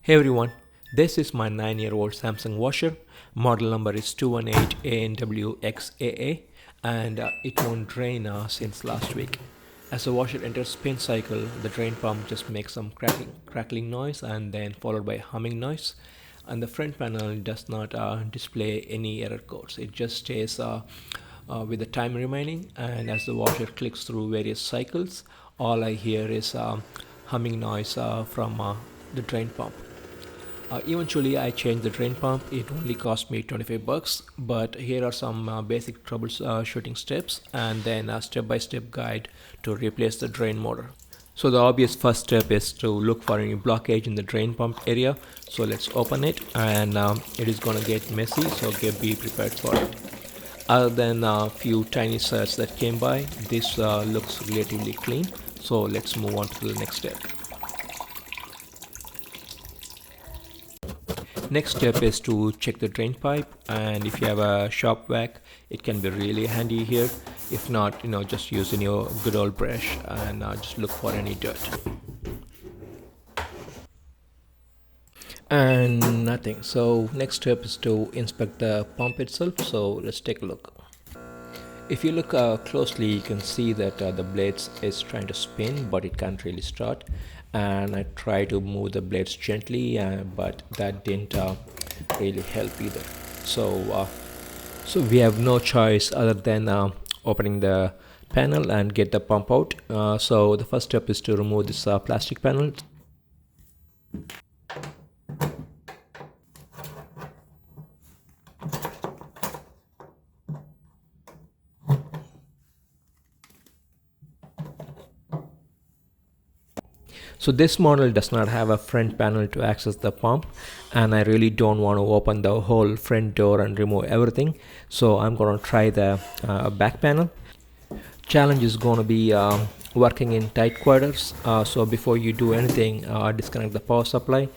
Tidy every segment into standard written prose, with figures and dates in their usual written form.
Hey everyone, this is my 9-year-old Samsung washer. Model number is 218ANWXAA and it won't drain since last week. As the washer enters spin cycle, the drain pump just makes some crackling noise and then followed by humming noise. And the front panel does not display any error codes. It just stays with the time remaining, and as the washer clicks through various cycles, all I hear is humming noise from the drain pump. Eventually, I changed the drain pump. It only cost me 25 bucks, but here are some basic troubleshooting steps and then a step-by-step guide to replace the drain motor. So the obvious first step is to look for any blockage in the drain pump area. So let's open it, and it is gonna get messy, so be prepared for it. Other than a few tiny suds that came by, this looks relatively clean. So let's move on to the next step. Next step is to check the drain pipe, and if you have a shop vac, it can be really handy here. If not, just using your good old brush and just look for any dirt. And nothing. So next step is to inspect the pump itself. So let's take a look. If you look closely, you can see that the blades is trying to spin, but it can't really start. And I try to move the blades gently, but that didn't really help either. So we have no choice other than opening the panel and get the pump out. So the first step is to remove this plastic panel. So this model does not have a front panel to access the pump, and I really don't want to open the whole front door and remove everything. So I'm going to try the back panel. Challenge is going to be working in tight quarters. So before you do anything, disconnect the power supply.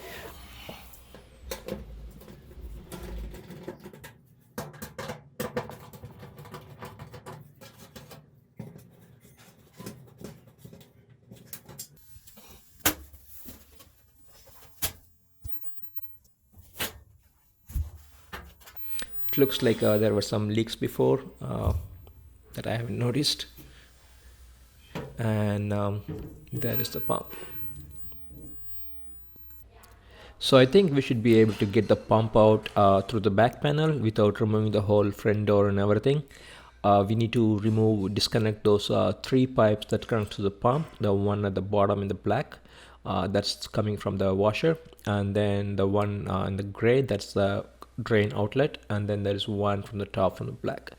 It looks like there were some leaks before that I haven't noticed, and there is the pump. So I think we should be able to get the pump out through the back panel without removing the whole front door and everything. We need to disconnect those 3 pipes that connect to the pump. The one at the bottom in the black, that's coming from the washer, and then the one in the gray, that's the drain outlet, and then there is one from the top from the black.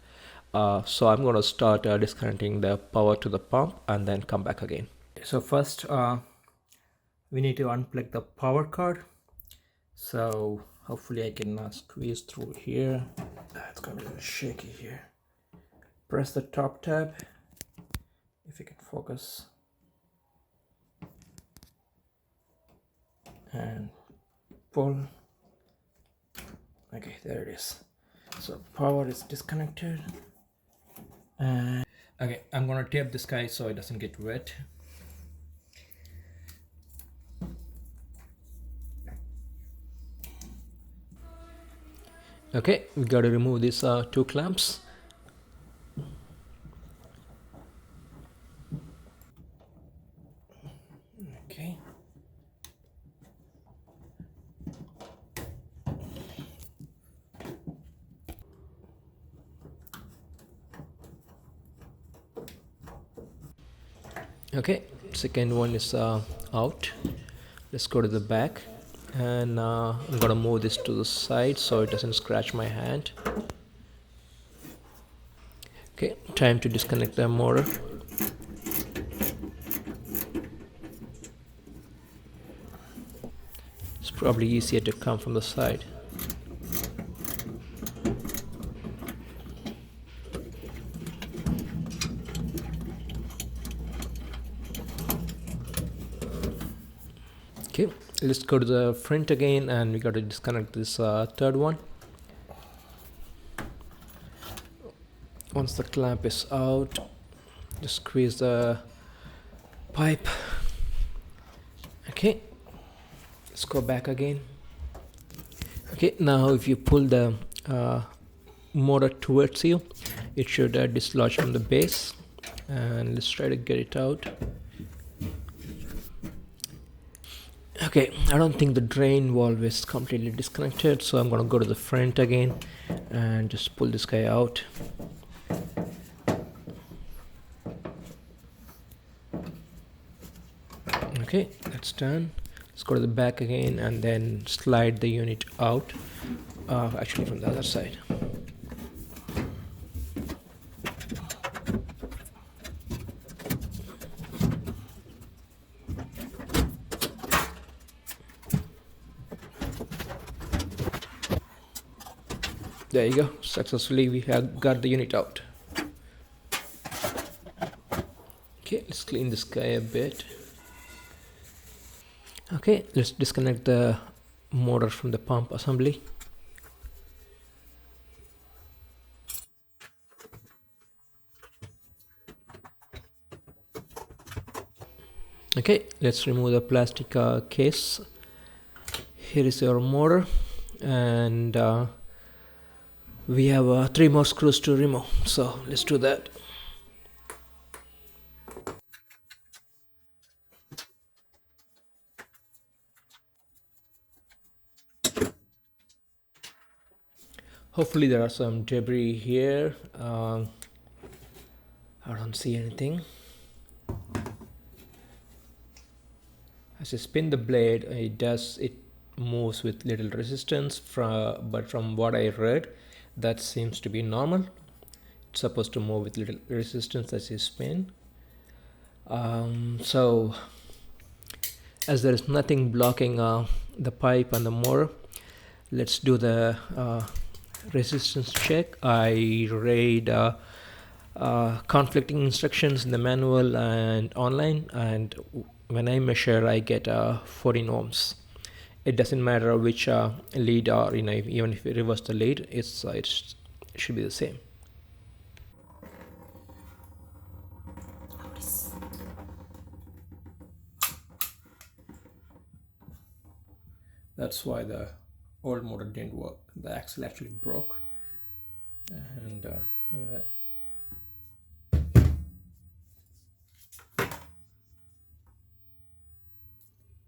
So I'm going to start disconnecting the power to the pump and then come back again. So first we need to unplug the power cord. So hopefully I can squeeze through here. It's going to be a little shaky here. Press the top tab if you can focus, and pull. Okay, there it is. So power is disconnected, and okay, I'm gonna tape this guy so it doesn't get wet. Okay, we got to remove these 2 clamps. Okay. Okay, second one is out. Let's go to the back, and I'm gonna move this to the side so it doesn't scratch my hand. Okay, time to disconnect the motor. It's probably easier to come from the side. Okay, let's go to the front again, and we got to disconnect this third one. Once the clamp is out, just squeeze the pipe. Okay, Let's go back again. Okay, now if you pull the motor towards you, it should dislodge from the base, and let's try to get it out. Okay, I don't think the drain valve is completely disconnected, so I'm gonna go to the front again and just pull this guy out. Okay, that's done. Let's go to the back again and then slide the unit out, actually from the other side. There you go, successfully we have got the unit out. Okay, let's clean this guy a bit. Okay, let's disconnect the motor from the pump assembly. Okay, let's remove the plastic case. Here is your motor, and we have 3 more screws to remove, so let's do that. Hopefully there are some debris here. I don't see anything. As you spin the blade, it moves with little resistance, but from what I read, that seems to be normal. It's supposed to move with little resistance as you spin. So as there is nothing blocking the pipe and the motor, let's do the resistance check. I read conflicting instructions in the manual and online, and when I measure I get 14 ohms. It doesn't matter which lead, or even if you reverse the lead, it should be the same. That's why the old motor didn't work. The axle actually broke, and look at that.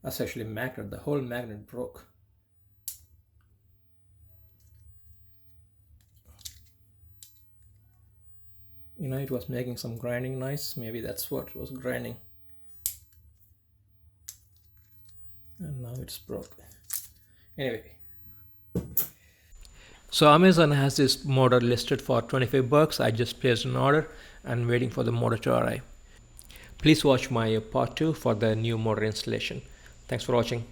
That's actually magnet. The whole magnet broke. It was making some grinding noise. Maybe that's what was grinding. And now it's broke. Anyway. So Amazon has this motor listed for 25 bucks. I just placed an order and waiting for the motor to arrive. Please watch my part 2 for the new motor installation. Thanks for watching.